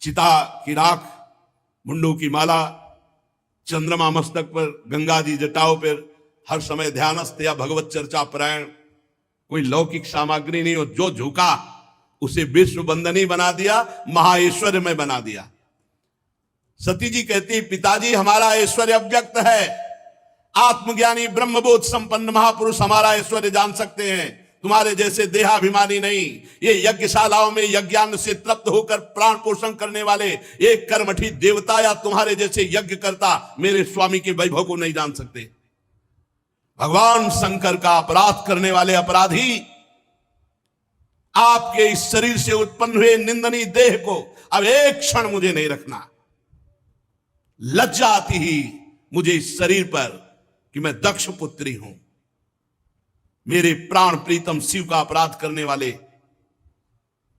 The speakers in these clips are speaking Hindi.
चिता की राख, मुंडों की माला, चंद्रमा मस्तक पर, गंगा जी जटाओं पर, हर समय ध्यानस्थ या भगवत चर्चा परायण, कोई लौकिक सामग्री नहीं। और जो झुका उसे विश्व बंदनी बना दिया, महाऐश्वर्य में बना दिया। सती जी कहती, पिताजी हमारा ऐश्वर्य अव्यक्त है, आत्मज्ञानी ब्रह्मबोध संपन्न महापुरुष हमारा ऐश्वर्य जान सकते हैं, तुम्हारे जैसे देहाभिमानी नहीं। ये यज्ञशालाओं में यज्ञान से तृप्त होकर प्राण पोषण करने वाले एक कर्मठी देवता या तुम्हारे जैसे यज्ञ करता मेरे स्वामी के वैभव को नहीं जान सकते। भगवान शंकर का अपराध करने वाले अपराधी आपके इस शरीर से उत्पन्न हुए निंदनीय देह को अब एक क्षण मुझे नहीं रखना। लज्जा आती ही मुझे इस शरीर पर कि मैं दक्ष पुत्री हूं। मेरे प्राण प्रीतम शिव का अपराध करने वाले,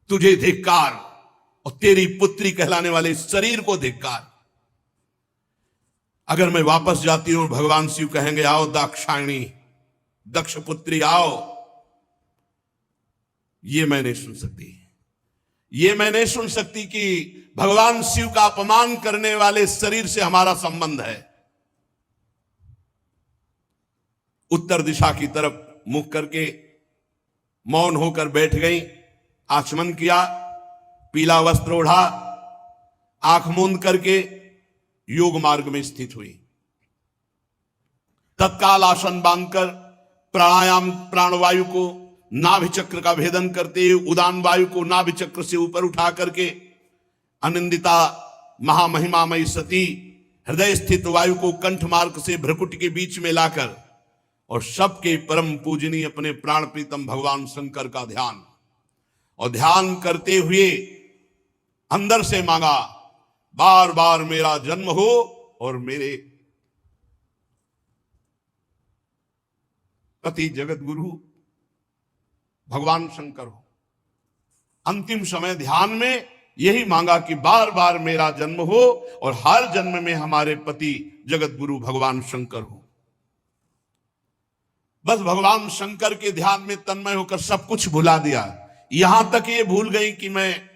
तुझे धिक्कार, और तेरी पुत्री कहलाने वाले शरीर को धिक्कार। अगर मैं वापस जाती हूं, भगवान शिव कहेंगे आओ दाक्षायणी, दक्ष पुत्री आओ। ये मैं नहीं सुन सकती। ये मैं नहीं सुन सकती कि भगवान शिव का अपमान करने वाले शरीर से हमारा संबंध है। उत्तर दिशा की तरफ मुख करके मौन होकर बैठ गई, आचमन किया, पीला वस्त्र ओढ़ा, आंख मूंद करके योग मार्ग में स्थित हुई। तत्काल आसन बांधकर प्राणायाम, प्राणवायु को नाभि चक्र का भेदन करते हुए उदान वायु को नाभि चक्र से ऊपर उठा करके अनिंदिता महामहिमामयी सती हृदय स्थित वायु को कंठ मार्ग से भ्रकुट के बीच में लाकर और सबके परम पूजनीय अपने प्राण प्रीतम भगवान शंकर का ध्यान, और ध्यान करते हुए अंदर से मांगा, बार बार मेरा जन्म हो और मेरे पति जगत गुरु भगवान शंकर हो। अंतिम समय ध्यान में यही मांगा कि बार बार मेरा जन्म हो और हर जन्म में हमारे पति जगत गुरु भगवान शंकर हो। बस भगवान शंकर के ध्यान में तन्मय होकर सब कुछ भुला दिया। यहां तक ये भूल गई कि मैं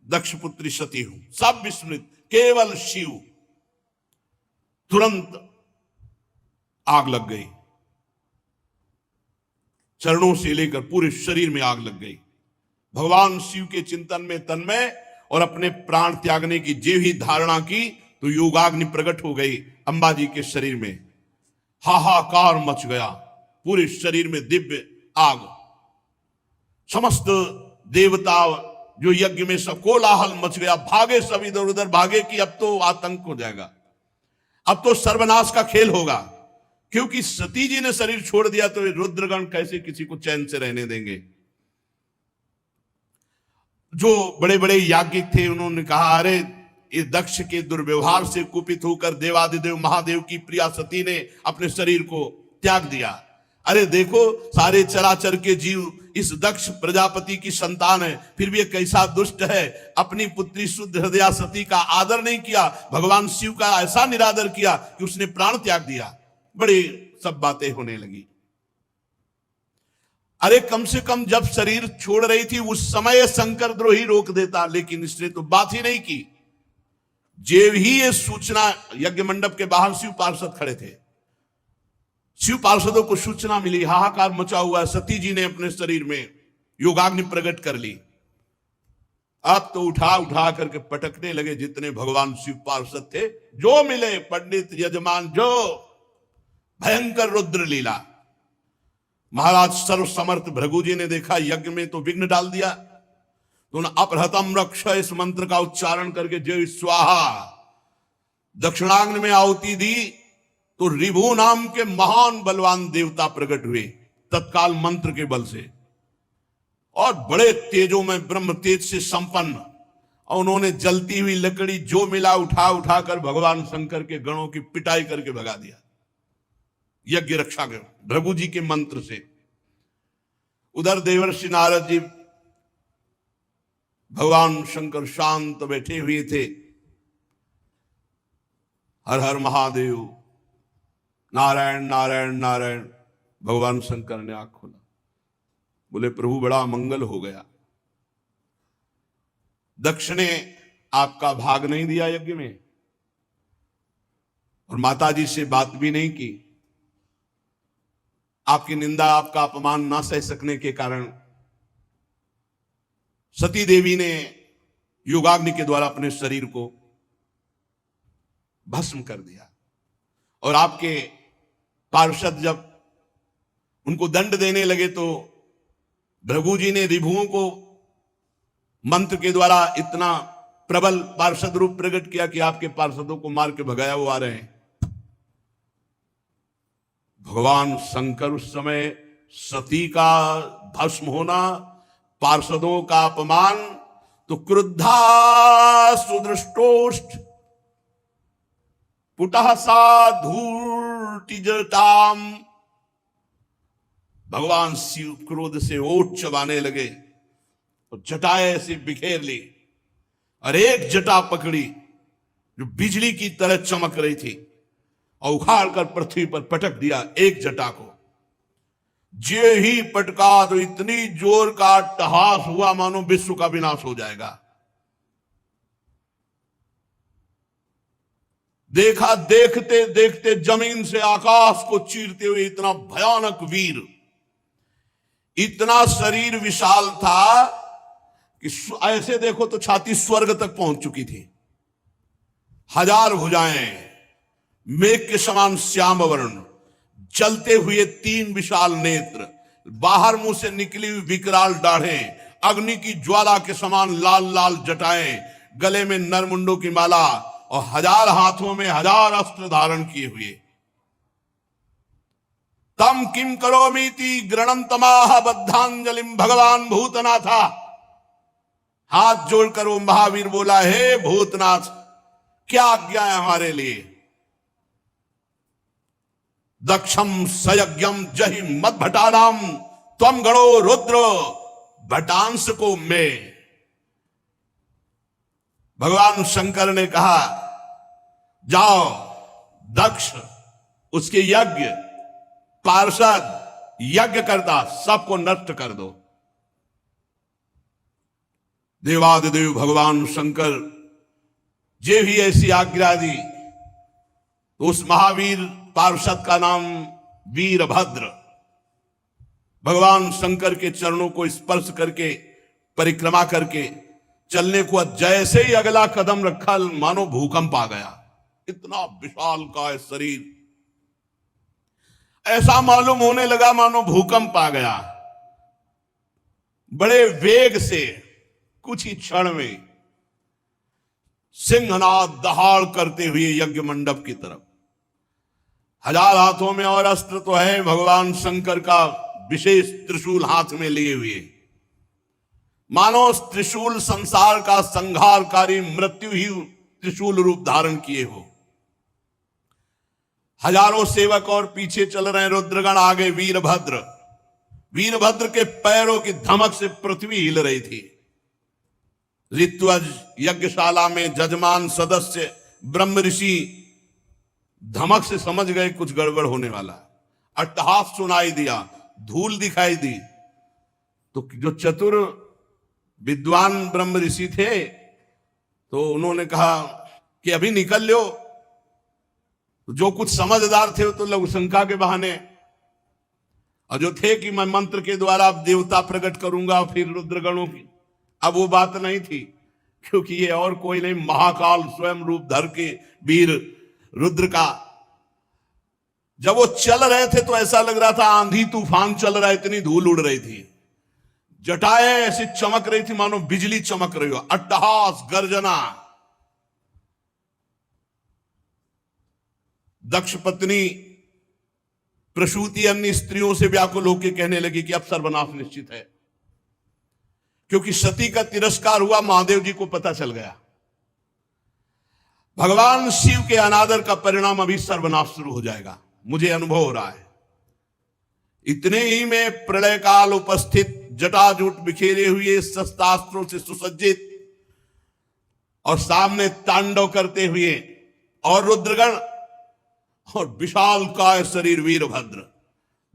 दक्ष पुत्री सती हूं, सब विस्मृत, केवल शिव। तुरंत आग लग गई, चरणों से लेकर पूरे शरीर में आग लग गई। भगवान शिव के चिंतन में तन्मय और अपने प्राण त्यागने की जे ही धारणा की तो योगाग्नि प्रकट हो गई अंबा जी के शरीर में। हाहाकार मच गया, पूरे शरीर में दिव्य आग। समस्त देवता जो यज्ञ में सब कोलाहल मच गया, भागे सब इधर उधर भागे कि अब तो आतंक हो जाएगा, अब तो सर्वनाश का खेल होगा। क्योंकि सती जी ने शरीर छोड़ दिया तो रुद्रगण कैसे किसी को चैन से रहने देंगे। जो बड़े बड़े याज्ञिक थे उन्होंने कहा, अरे इस दक्ष के दुर्व्यवहार से कुपित होकर देवादिदेव महादेव की प्रिया सती ने अपने शरीर को त्याग दिया। अरे देखो, सारे चराचर के जीव इस दक्ष प्रजापति की संतान है, फिर भी कैसा दुष्ट है। अपनी पुत्री शुद्ध हृदया सती का आदर नहीं किया, भगवान शिव का ऐसा निरादर किया कि उसने प्राण त्याग दिया। बड़ी सब बातें होने लगी। अरे कम से कम जब शरीर छोड़ रही थी उस समय शंकर द्रोही रोक देता, लेकिन इसने तो बात ही नहीं की। जेव ही ये सूचना, यज्ञ मंडप के बाहर शिव पार्षद खड़े थे, शिव पार्षदों को सूचना मिली, हाहाकार मचा हुआ, सती जी ने अपने शरीर में योगाग्नि प्रकट कर ली। अब तो उठा उठा करके पटकने लगे जितने भगवान शिव पार्षद थे, जो मिले, पंडित यजमान, जो भयंकर रुद्र लीला। महाराज सर्व समर्थ भृगु जी ने देखा यज्ञ में तो विघ्न डाल दिया, तो अपहृतम रक्ष इस मंत्र का उच्चारण करके जय स्वाहा दक्षिणाग्नि में आहुति दी, तो रिभु नाम के महान बलवान देवता प्रकट हुए तत्काल मंत्र के बल से, और बड़े तेजों में ब्रह्म तेज से संपन्न। और उन्होंने जलती हुई लकड़ी जो मिला उठा उठा कर भगवान शंकर के गणों की पिटाई करके भगा दिया यज्ञ रक्षा के भृगु जी के मंत्र से। उधर देवर्षि नारद जी भगवान शंकर शांत बैठे हुए थे। हर हर महादेव, नारायण नारायण नारायण। भगवान शंकर ने आंख खोला, बोले प्रभु बड़ा मंगल हो गया। दक्ष ने आपका भाग नहीं दिया यज्ञ में और माता जी से बात भी नहीं की। आपकी निंदा, आपका अपमान ना सह सकने के कारण सती देवी ने योगाग्नि के द्वारा अपने शरीर को भस्म कर दिया। और आपके पार्षद जब उनको दंड देने लगे तो भृगु जी ने रिभुओं को मंत्र के द्वारा इतना प्रबल पार्षद रूप प्रकट किया कि आपके पार्षदों को मार के भगाया वो आ रहे हैं। भगवान शंकर उस समय सती का भस्म होना, पार्षदों का अपमान, तो क्रुद्धा सुदृष्टोष्ठ पुटः सा धूर्तिजटाम, भगवान शिव क्रोध से ओठ चबाने लगे और जटाएं ऐसे बिखेर ली और एक जटा पकड़ी जो बिजली की तरह चमक रही थी और उखाड़ कर पृथ्वी पर पटक दिया एक जटा को। जे ही पटका तो इतनी जोर का अट्टहास हुआ मानो विश्व का विनाश हो जाएगा। देखा, देखते देखते जमीन से आकाश को चीरते हुए इतना भयानक वीर, इतना शरीर विशाल था कि ऐसे देखो तो छाती स्वर्ग तक पहुंच चुकी थी। 1000 भुजाएं, मेघ के समान श्याम वर्ण, चलते हुए 3 विशाल नेत्र, बाहर मुंह से निकली हुई विकराल दाढ़ें, अग्नि की ज्वाला के समान लाल लाल जटाएं, गले में नरमुंडों की माला और 1000 हाथों में 1000 अस्त्र धारण किए हुए। तम किम करोमीति गृणंतमाह बद्धांजलिम, भगवान भूतनाथा, हाथ जोड़कर वो महावीर बोला, हे भूतनाथ, क्या आज्ञा है हमारे लिए। दक्षम सयज्ञम जहि मद भटानाम त्वम गणो रुद्र भटांश को में। भगवान शंकर ने कहा, जाओ दक्ष, उसके यज्ञ, पार्षद, यज्ञ करता सबको नष्ट कर दो। देवादिदेव भगवान शंकर जे भी ऐसी आज्ञा दी तो उस महावीर पार्षद का नाम वीरभद्र। भगवान शंकर के चरणों को स्पर्श करके, परिक्रमा करके चलने को जैसे ही अगला कदम रखा मानो भूकंप आ गया। इतना विशाल का शरीर, ऐसा मालूम होने लगा मानो भूकंप आ गया। बड़े वेग से कुछ ही क्षण में सिंहनाद दहाड़ करते हुए यज्ञ मंडप की तरफ। 1000 हाथों में और अस्त्र तो है, भगवान शंकर का विशेष त्रिशूल हाथ में लिए हुए, मानो त्रिशूल संसार का संहारकारी मृत्यु ही त्रिशूल रूप धारण किए हो। हजारों सेवक और पीछे चल रहे रुद्रगण, आगे वीरभद्र। वीरभद्र के पैरों की धमक से पृथ्वी हिल रही थी। ऋत्वज यज्ञशाला में जजमान सदस्य ब्रह्म ऋषि धमक से समझ गए कुछ गड़बड़ होने वाला। अट्टहास सुनाई दिया, धूल दिखाई दी, तो जो चतुर विद्वान ब्रह्म ऋषि थे तो उन्होंने कहा कि अभी निकल लो। जो कुछ समझदार थे तो लघु शंका के बहाने, और जो थे कि मैं मंत्र के द्वारा देवता प्रकट करूंगा फिर रुद्रगणों की, अब वो बात नहीं थी, क्योंकि ये और कोई नहीं, महाकाल स्वयं रूप धर के वीर रुद्र का। जब वो चल रहे थे तो ऐसा लग रहा था आंधी तूफान चल रहा है, इतनी धूल उड़ रही थी, जटाएं ऐसी चमक रही थी मानो बिजली चमक रही हो, अट्टहास, गर्जना। दक्ष पत्नी प्रसूति अन्य स्त्रियों से व्याकुल होकर कहने लगी कि अब सर्वनाश निश्चित है, क्योंकि सती का तिरस्कार हुआ, महादेव जी को पता चल गया। भगवान शिव के अनादर का परिणाम अभी सर्वनाश शुरू हो जाएगा, मुझे अनुभव हो रहा है। इतने ही में प्रलय काल उपस्थित, जटाजूट बिखेरे हुए, शस्त्रास्त्रों से सुसज्जित और सामने तांडव करते हुए और रुद्रगण और विशाल काय शरीर वीरभद्र,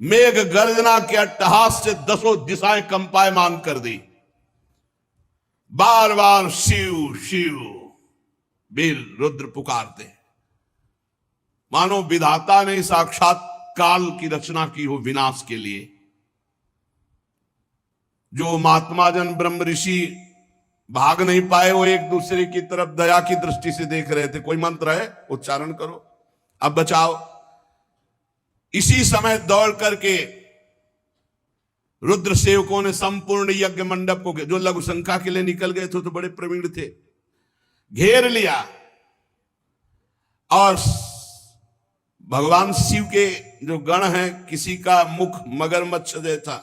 मेघ गर्जना के अट्टहास से 10 दिशाएं कंपायमान कर दी। बार बार शिव शिव वीर रुद्र पुकारते हैं, मानो विधाता ने साक्षात काल की रचना की हो विनाश के लिए। जो महात्मा जन ब्रह्म ऋषि भाग नहीं पाए, वो एक दूसरे की तरफ दया की दृष्टि से देख रहे थे। कोई मंत्र है, उच्चारण करो, अब बचाओ। इसी समय दौड़ करके रुद्र सेवकों ने संपूर्ण यज्ञ मंडप को, जो लघु शंका के लिए निकल गए थे तो बड़े प्रवीण थे, घेर लिया। और भगवान शिव के जो गण हैं, किसी का मुख मगरमच्छ जैसा,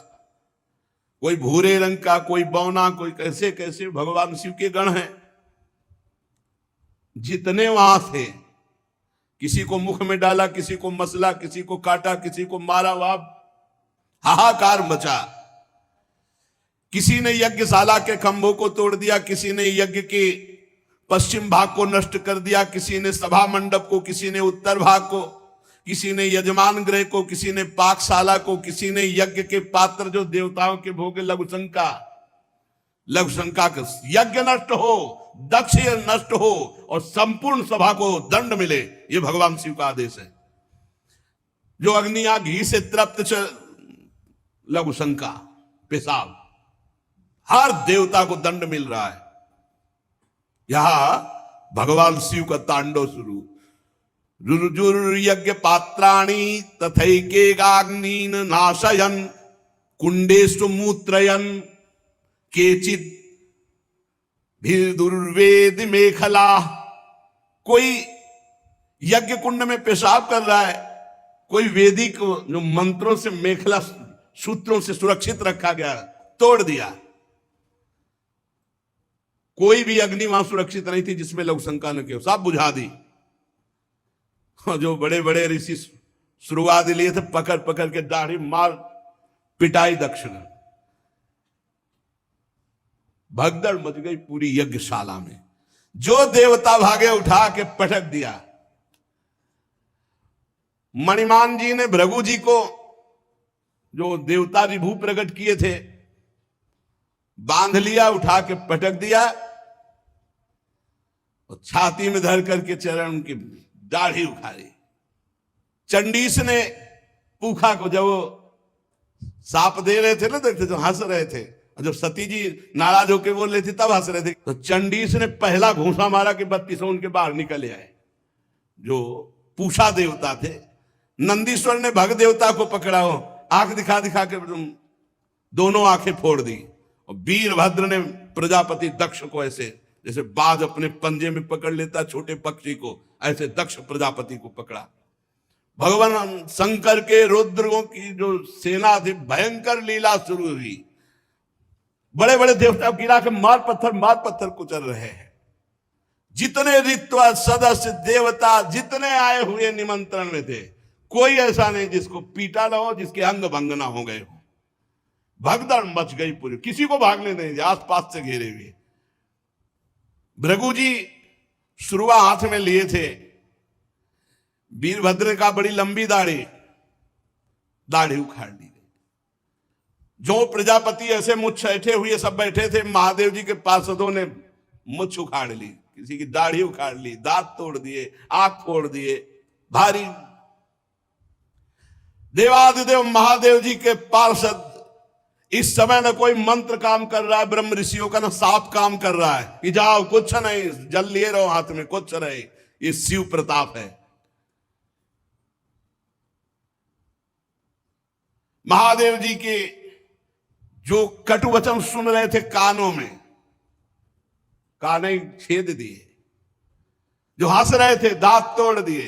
कोई भूरे रंग का, कोई बौना, कोई कैसे कैसे भगवान शिव के गण हैं। जितने वहां थे, किसी को मुख में डाला, किसी को मसला, किसी को काटा, किसी को मारा, वहां हाहाकार मचा। किसी ने यज्ञशाला के खंभों को तोड़ दिया, किसी ने यज्ञ के पश्चिम भाग को नष्ट कर दिया, किसी ने सभा मंडप को, किसी ने उत्तर भाग को, किसी ने यजमान गृह को, किसी ने पाकशाला को, किसी ने यज्ञ के पात्र जो देवताओं के भोगे लघुशंका का यज्ञ नष्ट हो, दक्ष नष्ट हो और संपूर्ण सभा को दंड मिले, ये भगवान शिव का आदेश है। जो अग्नियां घी से तृप्त लघुशंका, पेशाब, हर देवता को दंड मिल रहा है। यहां भगवान शिव का तांडव शुरू। रुजुर्यज्ञ पात्राणि तथैकेगाग्नीन नाशयन कुंडेषु मूत्रयन केचित दुर्वेद मेखला। कोई यज्ञ कुंड में पेशाब कर रहा है, कोई वेदिक जो मंत्रों से मेखला सूत्रों से सुरक्षित रखा गया तोड़ दिया। कोई भी अग्नि वहां सुरक्षित नहीं थी जिसमें लघुशंका न किया, सब बुझा दी। जो बड़े बड़े ऋषि शुरुआत लिए थे, पकड़ पकड़ के दाढ़ी मार पिटाई दक्षिण। भगदड़ मच गई पूरी यज्ञशाला में। जो देवता भागे उठा के पटक दिया। मणिमान जी ने भृगु जी को, जो देवता विभू प्रकट किए थे, बांध लिया, उठा के पटक दिया और छाती में धर करके चरण उनकी दाढ़ी उखाड़ी। चंडीस ने पूखा को, जब वो साप दे रहे थे ना, देखते जो हंस रहे थे, और जब सती जी नाराज होकर बोल रही थी तब हंस रहे थे, तो चंडीस ने पहला घूंसा मारा कि 32 उनके बाहर निकल आए। जो पूषा देवता थे, नंदीश्वर ने भग देवता को पकड़ा हो, आंख दिखा दिखा के दोनों आंखें फोड़ दी। और वीरभद्र ने प्रजापति दक्ष को ऐसे, जैसे बाज अपने पंजे में पकड़ लेता छोटे पक्षी को, ऐसे दक्ष प्रजापति को पकड़ा। भगवान शंकर के रुद्रों की जो सेना थी, भयंकर लीला शुरू हुई। बड़े बड़े देवता गिरा के मार पत्थर कुचल रहे हैं। जितने ऋत्वा सदस्य देवता जितने आए हुए निमंत्रण में थे, कोई ऐसा नहीं जिसको पीटा ना हो, जिसके अंग भंग ना हो गए हो। भगदड़ मच गई पूरी, किसी को भागने नहीं दिया, आसपास से घेरे हुए। भृगु जी शुरुआ हाथ में लिए थे। वीरभद्र का बड़ी लंबी दाढ़ी उखाड़ ली गई। जो प्रजापति ऐसे मुछ ऐठे हुए सब बैठे थे, महादेव जी के पार्षदों ने मुछ उखाड़ ली, किसी की दाढ़ी उखाड़ ली, दांत तोड़ दिए, आंख फोड़ दिए। भारी देवादिदेव महादेव जी के पार्षद इस समय न कोई मंत्र काम कर रहा है, ब्रह्म ऋषियों का न साप काम कर रहा है कि जाओ कुछ नहीं, जल लिए रहो हाथ में, कुछ नहीं। ये शिव प्रताप है। महादेव जी के जो कटु वचन सुन रहे थे कानों में, काने छेद दिए। जो हंस रहे थे दांत तोड़ दिए।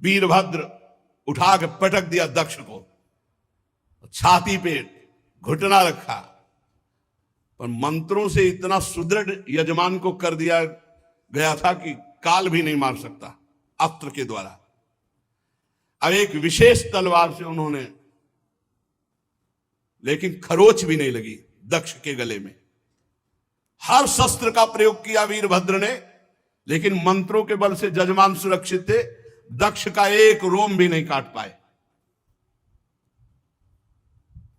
वीरभद्र उठा के पटक दिया दक्ष को, छाती पे घुटना रखा। पर मंत्रों से इतना सुदृढ़ यजमान को कर दिया गया था कि काल भी नहीं मार सकता अस्त्र के द्वारा। अब एक विशेष तलवार से उन्होंने, लेकिन खरोच भी नहीं लगी दक्ष के गले में। हर शस्त्र का प्रयोग किया वीरभद्र ने, लेकिन मंत्रों के बल से जजमान सुरक्षित थे। दक्ष का एक रोम भी नहीं काट पाए।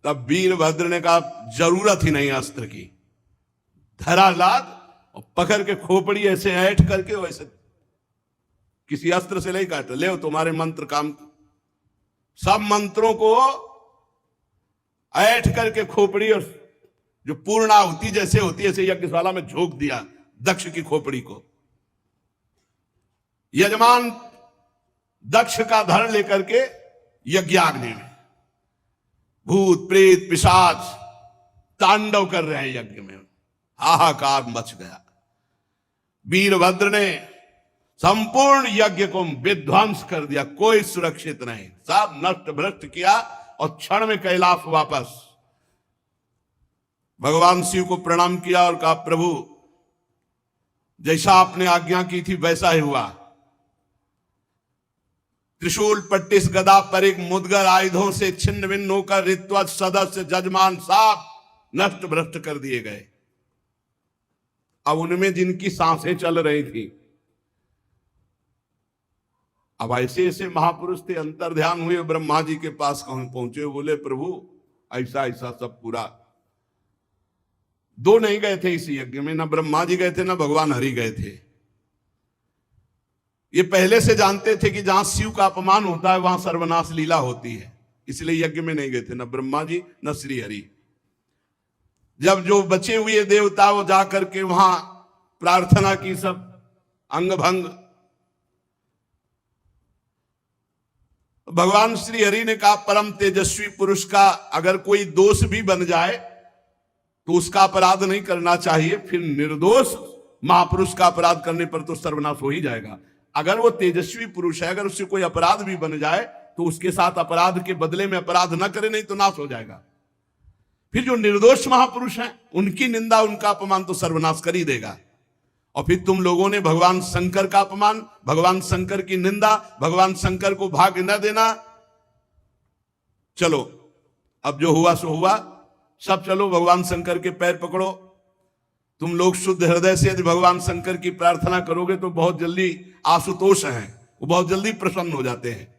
तब वीरभद्र ने कहा जरूरत ही नहीं अस्त्र की, धरा लाद और पकड़ के खोपड़ी ऐसे ऐठ करके वैसे किसी अस्त्र से नहीं काटा, ले तुम्हारे मंत्र काम। सब मंत्रों को ऐठ करके खोपड़ी और जो पूर्णाहुति जैसे होती है ऐसे यज्ञशाला में झोंक दिया दक्ष की खोपड़ी को। यजमान दक्ष का धड़ लेकर के यज्ञाग्नि में भूत प्रेत पिशाच तांडव कर रहे हैं यज्ञ में, हाहाकार मच गया। वीरभद्र ने संपूर्ण यज्ञ को विध्वंस कर दिया, कोई सुरक्षित नहीं, सब नष्ट भ्रष्ट किया और क्षण में कैलाश वापस। भगवान शिव को प्रणाम किया और कहा प्रभु जैसा आपने आज्ञा की थी वैसा ही हुआ। त्रिशूल पट्टिस गदा परिक मुदगर आयुधों से छिन्न भिन्न होकर ऋत्वज सदस्य जजमान सब नष्ट भ्रष्ट कर दिए गए। अब उनमें जिनकी सांसें चल रही थी, अब ऐसे ऐसे महापुरुष थे, अंतर ध्यान हुए, ब्रह्मा जी के पास पहुंचे, बोले प्रभु ऐसा ऐसा सब पूरा। दो नहीं गए थे इस यज्ञ में, ना ब्रह्मा जी गए थे ना भगवान हरि गए थे। ये पहले से जानते थे कि जहां शिव का अपमान होता है वहां सर्वनाश लीला होती है, इसलिए यज्ञ में नहीं गए थे, ना ब्रह्मा जी न श्री हरि। जब जो बचे हुए देवता वो जाकर के वहां प्रार्थना की, सब अंग भंग। भगवान श्री हरि ने कहा परम तेजस्वी पुरुष का अगर कोई दोष भी बन जाए तो उसका अपराध नहीं करना चाहिए, फिर निर्दोष महापुरुष का अपराध करने पर तो सर्वनाश हो ही जाएगा। अगर वो तेजस्वी पुरुष है, अगर उससे कोई अपराध भी बन जाए तो उसके साथ अपराध के बदले में अपराध न करे, नहीं तो नाश हो जाएगा। फिर जो निर्दोष महापुरुष हैं उनकी निंदा उनका अपमान तो सर्वनाश कर ही देगा। और फिर तुम लोगों ने भगवान शंकर का अपमान, भगवान शंकर की निंदा, भगवान शंकर को भाग न देना। चलो अब जो हुआ सो हुआ, सब चलो भगवान शंकर के पैर पकड़ो। तुम लोग शुद्ध हृदय से यदि भगवान शंकर की प्रार्थना करोगे तो बहुत जल्दी आशुतोष हैं, वो बहुत जल्दी प्रसन्न हो जाते हैं।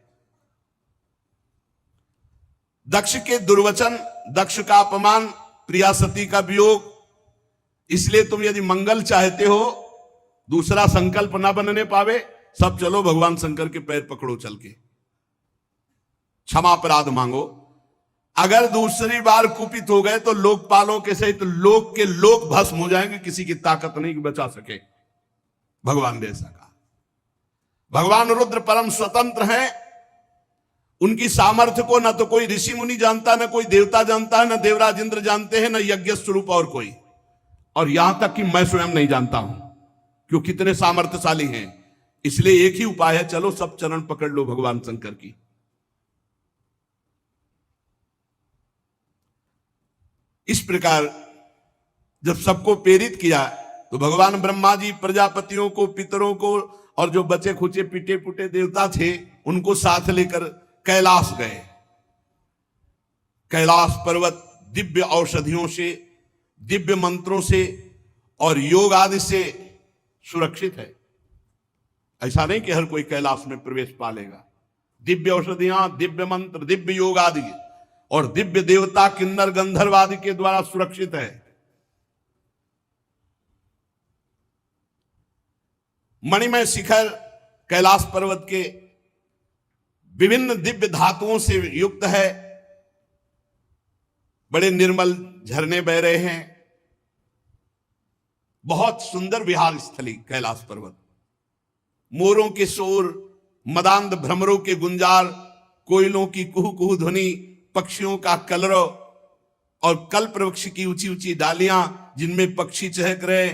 दक्ष के दुर्वचन, दक्ष का अपमान, प्रिया सती का वियोग, इसलिए तुम यदि मंगल चाहते हो, दूसरा संकल्प ना बनने पावे, सब चलो भगवान शंकर के पैर पकड़ो चल के, क्षमा अपराध मांगो। अगर दूसरी बार कुपित हो गए तो लोकपालों के सहित लोक के लोक भस्म हो जाएंगे, किसी की ताकत नहीं बचा सके। भगवान ने ऐसा कहा। भगवान रुद्र परम स्वतंत्र हैं, उनकी सामर्थ्य को न तो कोई ऋषि मुनि जानता, न कोई देवता जानता है, न देवराज इंद्र जानते हैं, न यज्ञ स्वरूप और कोई, और यहां तक कि मैं स्वयं नहीं जानता हूं क्यों कितने सामर्थ्यशाली हैं। इसलिए एक ही उपाय है, चलो सब चरण पकड़ लो भगवान शंकर की। इस प्रकार जब सबको प्रेरित किया तो भगवान ब्रह्मा जी प्रजापतियों को, पितरों को और जो बचे खुचे पिटे पुटे देवता थे उनको साथ लेकर कैलाश गए। कैलाश पर्वत दिव्य औषधियों से, दिव्य मंत्रों से और योग आदि से सुरक्षित है। ऐसा नहीं कि हर कोई कैलाश में प्रवेश पा लेगा। दिव्य औषधियां, दिव्य मंत्र, दिव्य योग आदि और दिव्य देवता किन्नर गंधर्व आदि के द्वारा सुरक्षित है। मणिमय शिखर कैलाश पर्वत के विभिन्न दिव्य धातुओं से युक्त है। बड़े निर्मल झरने बह रहे हैं। बहुत सुंदर विहार स्थली कैलाश पर्वत। मोरों के शोर, मदांध भ्रमरों के गुंजार, कोयलों की कुहू कुहू ध्वनि, पक्षियों का कलरव और कल्प वृक्ष की ऊंची ऊंची डालियां जिनमें पक्षी चहक रहे,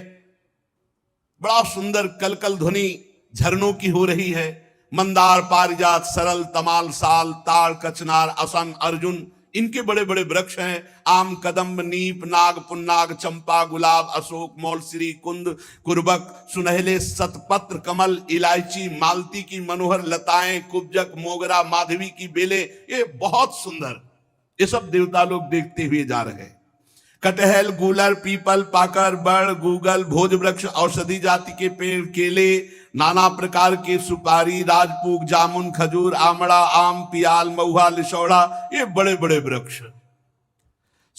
बड़ा सुंदर कलकल ध्वनि झरनों की हो रही है। मंदार, पारिजात, सरल, तमाल, साल, ताड़, कचनार, असन, अर्जुन, इनके बड़े बड़े वृक्ष हैं। आम, कदम्ब, नीप, नाग, पुन्नाग, चंपा, गुलाब, अशोक, मौलश्री, कुंद, कुर्बक, सुनहले, सतपत्र, कमल, इलायची, मालती की मनोहर लताएं, कुब्जक, मोगरा, माधवी की बेले, ये बहुत सुंदर, ये सब देवता लोग देखते हुए जा रहे हैं। कटहल, गूलर, पीपल, पाकर, बड़, गूगल, भोज वृक्ष, औषधि जाति के पेड़, केले, नाना प्रकार के सुपारी, राजपूग, जामुन, खजूर, आमड़ा, आम, पियाल, महुआ, लिशौड़ा, ये बड़े बड़े वृक्ष।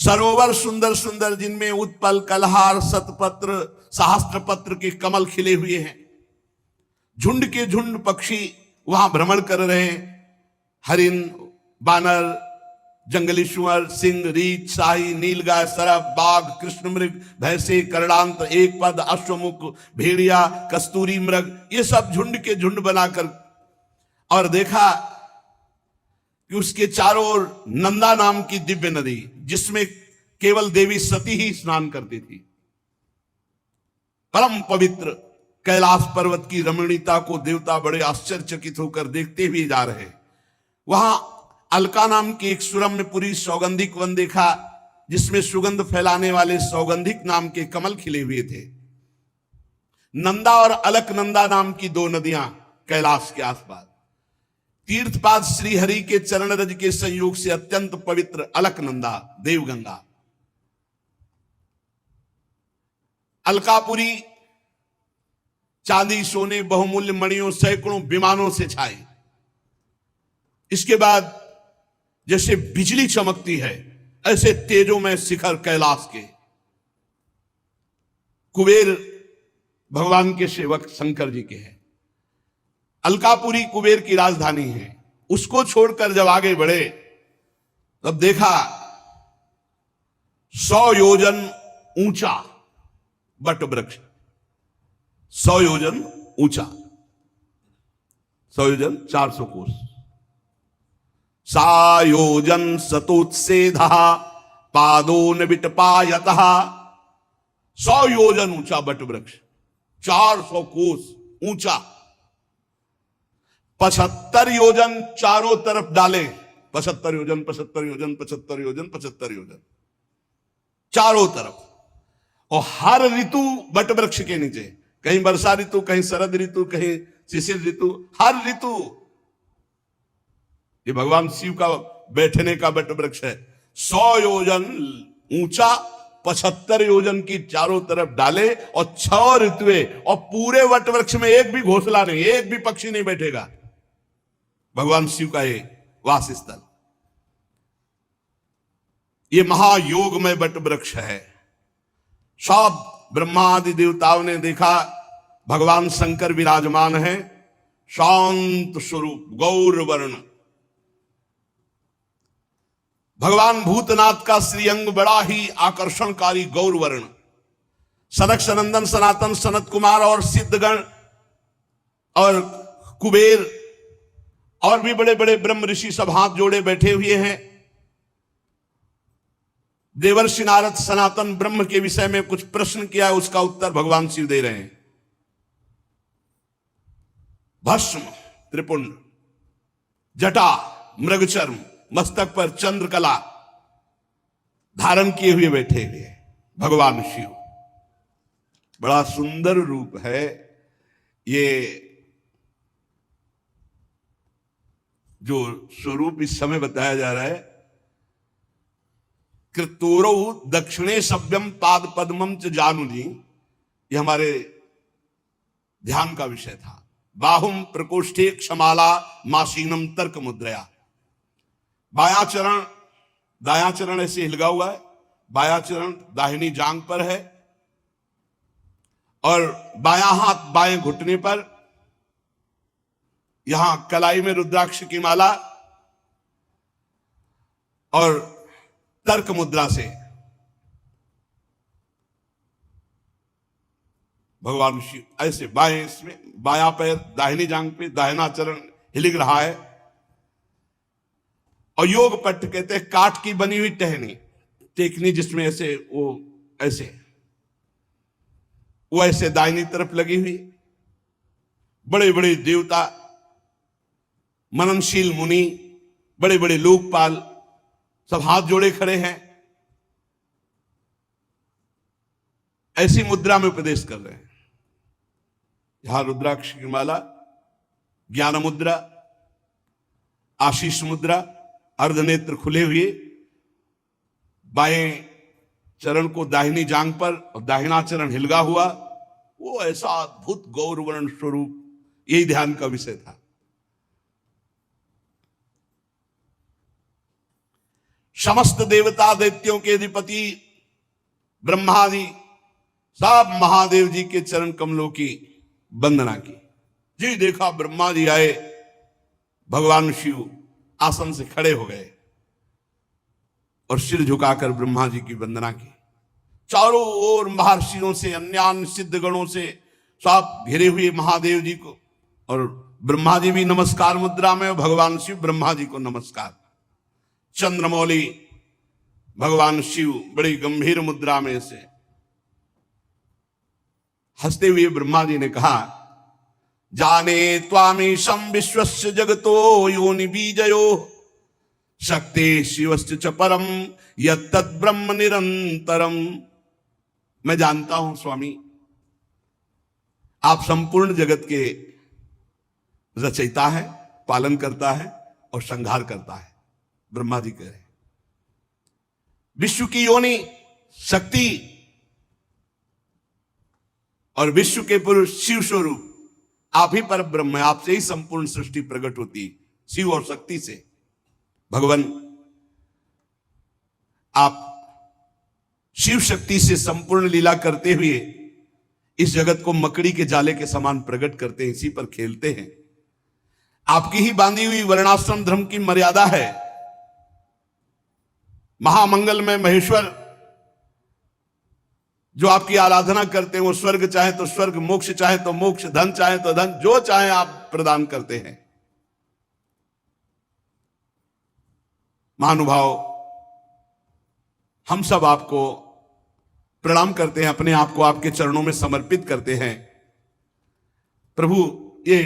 सरोवर सुंदर सुंदर, जिनमें उत्पल, कलहार, शतपत्र, सहस्त्रपत्र के कमल खिले हुए हैं। झुंड के झुंड पक्षी वहां भ्रमण कर रहे हैं। हरिण, बानर, जंगली सुअर, सिंह, रीछ, शाही, नीलगाय, सरप, बाघ, कृष्ण मृग, भैंसे, करणांत, एक पद, अश्वमुख, भेड़िया, कस्तूरी मृग, ये सब झुंड के झुंड बनाकर, और देखा कि उसके चारों ओर नंदा नाम की दिव्य नदी, जिसमें केवल देवी सती ही स्नान करती थी। परम पवित्र कैलाश पर्वत की रमणीयता को देवता बड़े आश्चर्यचकित होकर देखते हुए जा रहे। वहां अलका नाम की एक सुरम्यपुरी सौगंधिक वन देखा, जिसमें सुगंध फैलाने वाले सौगंधिक नाम के कमल खिले हुए थे। नंदा और अलकनंदा नाम की दो नदियां कैलाश के आसपास। तीर्थपाद श्री हरि के चरण रज के संयोग से अत्यंत पवित्र अलकनंदा देवगंगा। अलकापुरी चांदी, सोने, बहुमूल्य मणियों, सैकड़ों विमानों से छाई। इसके बाद जैसे बिजली चमकती है, ऐसे तेजोमय शिखर कैलाश के। कुबेर भगवान के सेवक शंकर जी के हैं। अलकापुरी कुबेर की राजधानी है। उसको छोड़कर जब आगे बढ़े तब देखा 100 योजन ऊंचा बट वृक्ष, 100 योजन ऊंचा, 100 योजन 400 कोस। सायोजन सतोत्सेधा पादो न विटपायतः। 100 योजन ऊंचा बट वृक्ष, 400 कोस ऊंचा। 75 योजन चारों तरफ डाले, 75 योजन, 75 योजन, 75 योजन, 75 योजन चारों तरफ। और हर ऋतु बट वृक्ष के नीचे, कहीं वर्षा ऋतु, कहीं शरद ऋतु, कहीं शिशिर ऋतु, हर ऋतु। ये भगवान शिव का बैठने का बट वृक्ष है। 100 योजन ऊंचा, 75 योजन की चारों तरफ डाले, और 6 ऋतुएं, और पूरे वट वृक्ष में एक भी घोंसला नहीं, एक भी पक्षी नहीं बैठेगा। भगवान शिव का ये वास स्थल, ये महायोगमय वट वृक्ष है। सब ब्रह्मादि देवताओं ने देखा भगवान शंकर विराजमान है, शांत स्वरूप, गौर वर्ण। भगवान भूतनाथ का श्रीअंग बड़ा ही आकर्षणकारी गौर वर्ण। सनक सनंदन सनातन सनत कुमार और सिद्धगण और कुबेर और भी बड़े बड़े ब्रह्म ऋषि सब हाथ जोड़े बैठे हुए हैं। देवर्षि नारद सनातन ब्रह्म के विषय में कुछ प्रश्न किया, उसका उत्तर भगवान शिव दे रहे हैं। भस्म त्रिपुंड, जटा मृगचर्म, मस्तक पर चंद्रकला धारण किए हुए बैठे हुए भगवान शिव। बड़ा सुंदर रूप है ये। जो स्वरूप इस समय बताया जा रहा है, कृतोरौ दक्षिणे सभ्यम पाद पद्मम च जानुनी, ये हमारे ध्यान का विषय था। बाहुम प्रकोष्ठे क्षमाला मासीनम तर्क मुद्रया। बायां चरण दायां चरण ऐसे हिलगा हुआ है, बायां चरण दाहिनी जांग पर है, और बायां हाथ बाएं घुटने पर, यहां कलाई में रुद्राक्ष की माला, और तर्क मुद्रा से भगवान शिव ऐसे बाएं, इसमें बायां पैर दाहिनी जांग पे, दाहिना चरण हिलिक रहा है। और योग पट्ट कहते हैं काठ की बनी हुई टहनी, टेकनी, जिसमें ऐसे वो ऐसे दाहिनी तरफ लगी हुई। बड़े बड़े देवता, मननशील मुनि, बड़े बड़े लोकपाल सब हाथ जोड़े खड़े हैं, ऐसी मुद्रा में उपदेश कर रहे हैं। यहां रुद्राक्ष की माला, ज्ञान मुद्रा, आशीष मुद्रा, अर्धनेत्र खुले हुए, बाएं चरण को दाहिनी जांग पर और दाहिना चरण हिलगा हुआ, वो ऐसा अद्भुत गौरवर्ण स्वरूप, यही ध्यान का विषय था। समस्त देवता दैत्यों के अधिपति ब्रह्मा जी सब महादेव जी के चरण कमलों की वंदना की। जी देखा ब्रह्मा जी आए, भगवान शिव आसन से खड़े हो गए और सिर झुकाकर ब्रह्मा जी की वंदना की। चारों ओर महर्षियों से, अन्य सिद्ध गणों से सब घिरे हुए महादेव जी को, और ब्रह्मा जी भी नमस्कार मुद्रा में, भगवान शिव ब्रह्मा जी को नमस्कार। चंद्रमौली भगवान शिव बड़ी गंभीर मुद्रा में से हंसते हुए ब्रह्मा जी ने कहा, जाने त्वामीशं विश्वस्य जगतो योनि बीजयो शक्ति शिवस्य च परम यत्तद् ब्रह्म निरंतरम। मैं जानता हूं स्वामी, आप संपूर्ण जगत के रचयिता है, पालन करता है और संहार करता है। ब्रह्मा जी कह रहे हैं विश्व की योनि शक्ति और विश्व के पुरुष शिव स्वरूप आप ही पर ब्रह्म है, आपसे ही संपूर्ण सृष्टि प्रकट होती है, शिव और शक्ति से। भगवान आप शिव शक्ति से संपूर्ण लीला करते हुए इस जगत को मकड़ी के जाले के समान प्रकट करते हैं, इसी पर खेलते हैं। आपकी ही बांधी हुई वर्णाश्रम धर्म की मर्यादा है। महामंगल में महेश्वर जो आपकी आराधना करते हैं वो स्वर्ग चाहे तो स्वर्ग, मोक्ष चाहे तो मोक्ष, धन चाहे तो धन, जो चाहे आप प्रदान करते हैं। महानुभाव, हम सब आपको प्रणाम करते हैं, अपने आप को आपके चरणों में समर्पित करते हैं। प्रभु, ये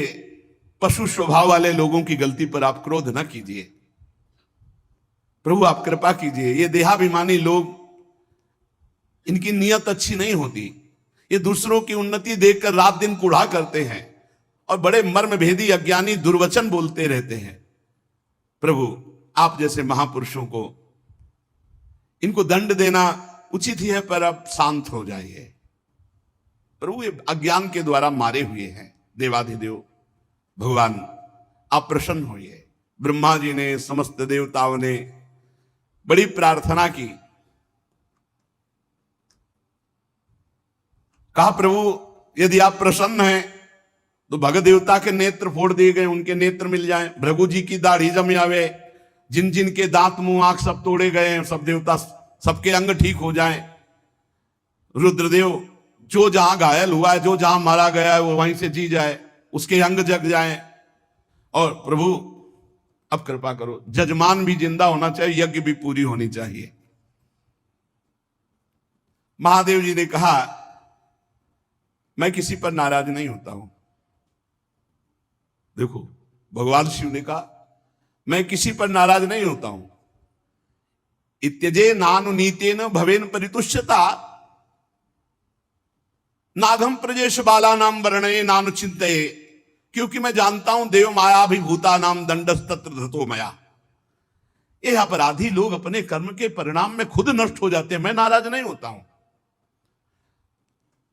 पशु स्वभाव वाले लोगों की गलती पर आप क्रोध न कीजिए। प्रभु आप कृपा कीजिए। ये देहाभिमानी लोग, इनकी नियत अच्छी नहीं होती। ये दूसरों की उन्नति देखकर रात दिन कूढ़ा करते हैं और बड़े मर्म भेदी अज्ञानी दुर्वचन बोलते रहते हैं। प्रभु आप जैसे महापुरुषों को इनको दंड देना उचित ही है, पर अब शांत हो जाइए। प्रभु ये अज्ञान के द्वारा मारे हुए हैं देवाधिदेव भगवान, आप प्रसन्न होइए। ब्रह्मा जी ने, समस्त देवताओं ने बड़ी प्रार्थना की। कहा प्रभु यदि आप प्रसन्न हैं तो भगत देवता के नेत्र फोड़ दिए गए, उनके नेत्र मिल जाएं। भृगु जी की दाढ़ी जम आवे, जिन जिन के दांत मुंह आंख सब तोड़े गए हैं, सब देवता सबके अंग ठीक हो जाएं। रुद्रदेव जो जहां घायल हुआ है, जो जहां मारा गया है, वो वहीं से जी जाए, उसके अंग जग जाएं। और प्रभु अब कृपा करो, जजमान भी जिंदा होना चाहिए, यज्ञ भी पूरी होनी चाहिए। महादेव जी ने कहा मैं किसी पर नाराज नहीं होता हूं। देखो भगवान शिव ने कहा मैं किसी पर नाराज नहीं होता हूं। इत्यजे नानु नीतेन भवेन परितुष्यता नागम प्रजेश बाला नाम वर्णये नानु चिंतये। क्योंकि मैं जानता हूं देव मायाभिभूता नाम दंडस तत्र धतो मया। ये अपराधी लोग अपने कर्म के परिणाम में खुद नष्ट हो जाते हैं, मैं नाराज नहीं होता हूं।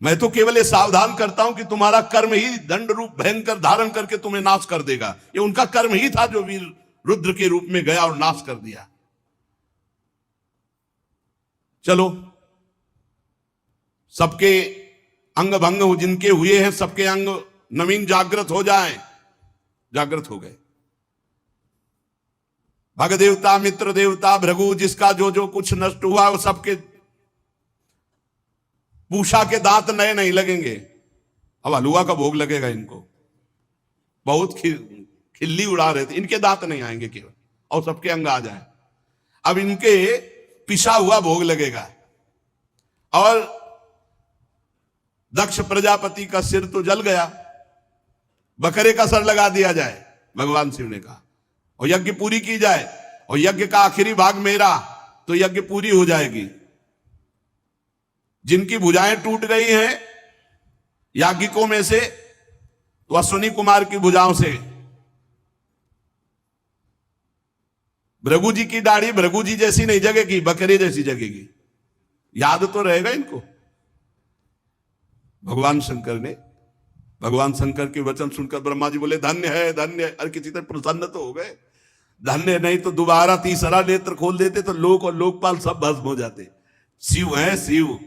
मैं तो केवल ये सावधान करता हूं कि तुम्हारा कर्म ही दंड रूप भयंकर धारण करके तुम्हें नाश कर देगा। ये उनका कर्म ही था जो वीर रुद्र के रूप में गया और नाश कर दिया। चलो सबके अंग भंग जिनके हुए हैं, सबके अंग नवीन जागृत हो जाएं। जागृत हो गए। भग देवता, मित्र देवता, भृगु, जिसका जो जो कुछ नष्ट हुआ वो सबके पूषा के दांत नए नहीं लगेंगे। अब हलुआ का भोग लगेगा इनको, बहुत खिल्ली उड़ा रहे थे, इनके दांत नहीं आएंगे केवल, और सबके अंग आ जाए। अब इनके पिसा हुआ भोग लगेगा। और दक्ष प्रजापति का सिर तो जल गया, बकरे का सर लगा दिया जाए, भगवान शिव ने कहा, और यज्ञ पूरी की जाए, और यज्ञ का आखिरी भाग मेरा, तो यज्ञ पूरी हो जाएगी। जिनकी भुजाएं टूट गई हैं याज्ञिकों में से, तो अश्विनी कुमार की भुजाओं से भृगु जी की दाढ़ी भृगु जी जैसी नहीं जगेगी, बकरे जैसी जगेगी। याद तो रहेगा इनको। भगवान शंकर के वचन सुनकर ब्रह्मा जी बोले धन्य है, धन्य है। अरे किसी तरह प्रसन्न तो हो गए। धन्य नहीं तो दोबारा तीसरा नेत्र खोल देते तो लोक और लोकपाल सब भस्म हो जाते। शिव है शिव,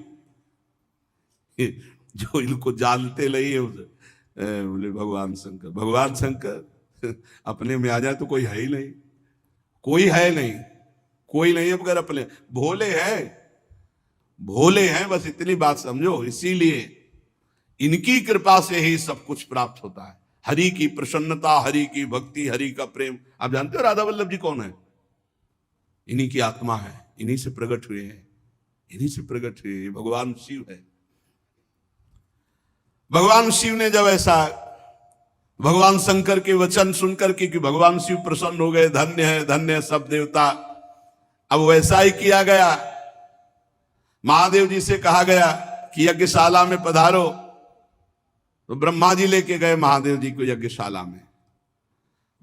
जो इनको जानते नहीं है बोले भगवान शंकर। भगवान शंकर अपने में आ जाए तो कोई है ही नहीं, कोई है नहीं, कोई नहीं। अब अगर अपने भोले हैं बस इतनी बात समझो। इसीलिए इनकी कृपा से ही सब कुछ प्राप्त होता है। हरि की प्रसन्नता, हरि की भक्ति, हरि का प्रेम। आप जानते हो राधा वल्लभ जी कौन है? इन्हीं की आत्मा है, इन्हीं से प्रकट हुए हैं, इन्हीं से प्रकट हुए। भगवान शिव है। भगवान शिव ने जब ऐसा भगवान शंकर के वचन सुनकर के कि भगवान शिव प्रसन्न हो गए, धन्य है सब देवता, अब वैसा ही किया गया। महादेव जी से कहा गया कि यज्ञशाला में पधारो, तो ब्रह्मा जी लेके गए महादेव जी को यज्ञशाला में।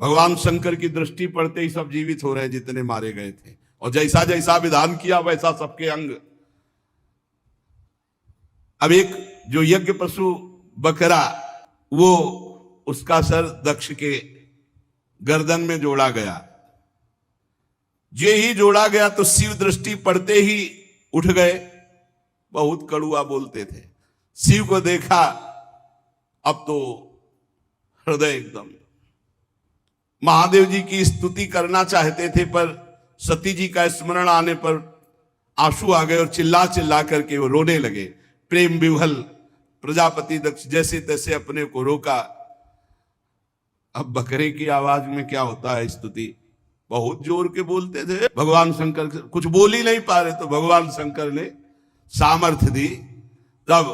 भगवान शंकर की दृष्टि पड़ते ही सब जीवित हो रहे जितने मारे गए थे, और जैसा जैसा विधान किया वैसा सबके अंग। अब एक जो यज्ञ पशु बकरा, वो उसका सर दक्ष के गर्दन में जोड़ा गया। जे ही जोड़ा गया तो शिव दृष्टि पड़ते ही उठ गए। बहुत कड़ुआ बोलते थे। शिव को देखा, अब तो हृदय एकदम। महादेव जी की स्तुति करना चाहते थे, पर सती जी का स्मरण आने पर आंसू आ गए और चिल्ला चिल्ला करके वो रोने लगे। प्रेम विह्वल प्रजापति दक्ष जैसे तैसे अपने को रोका। अब बकरे की आवाज में क्या होता है स्तुति, बहुत जोर के बोलते थे। भगवान शंकर कुछ बोल ही नहीं पा रहे, तो भगवान शंकर ने सामर्थ्य दी। तब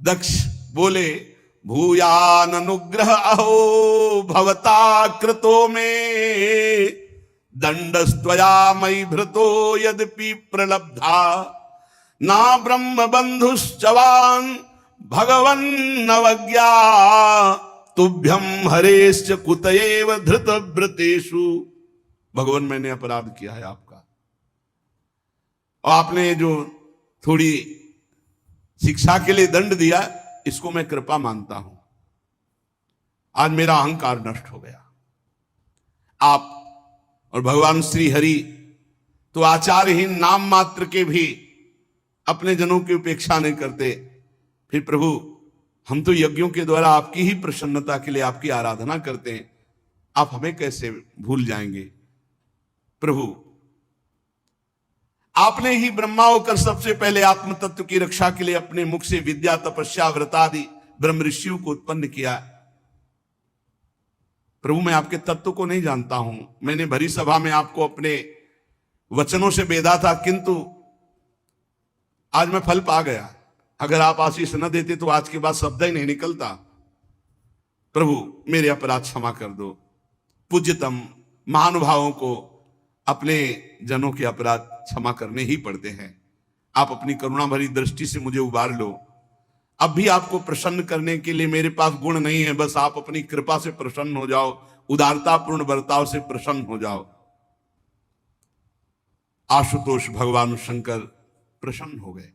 दक्ष बोले, भूयान अनुग्रह अहो भवता कृतो में, दंडस्त्वया मयि भृतो यद्यपि प्रलब्धा, ना ब्रह्म बंधुश्चवान भगवन् नवज्ञा, तुभ्यम हरेश्च कुतएव धृत व्रतेषु। भगवान मैंने अपराध किया है आपका, और आपने जो थोड़ी शिक्षा के लिए दंड दिया, इसको मैं कृपा मानता हूं। आज मेरा अहंकार नष्ट हो गया। आप और भगवान श्री हरि तो आचारहीन नाम मात्र के भी अपने जनों की उपेक्षा नहीं करते। फिर प्रभु, हम तो यज्ञों के द्वारा आपकी ही प्रसन्नता के लिए आपकी आराधना करते हैं, आप हमें कैसे भूल जाएंगे? प्रभु, आपने ही ब्रह्मा होकर सबसे पहले आत्म तत्व की रक्षा के लिए अपने मुख से विद्या, तपस्या, व्रतादि ब्रह्म ऋषियों को उत्पन्न किया। प्रभु, मैं आपके तत्व को नहीं जानता हूं। मैंने भरी सभा में आपको अपने वचनों से बेधा था, किंतु आज मैं फल पा गया। अगर आप आशीष न देते तो आज के बाद शब्द ही नहीं निकलता। प्रभु, मेरे अपराध क्षमा कर दो। पूज्यतम महानुभावों को अपने जनों के अपराध क्षमा करने ही पड़ते हैं। आप अपनी करुणा भरी दृष्टि से मुझे उबार लो। अब भी आपको प्रसन्न करने के लिए मेरे पास गुण नहीं है, बस आप अपनी कृपा से प्रसन्न हो जाओ, उदारतापूर्ण बर्ताव से प्रसन्न हो जाओ। आशुतोष भगवान शंकर प्रसन्न हो गए।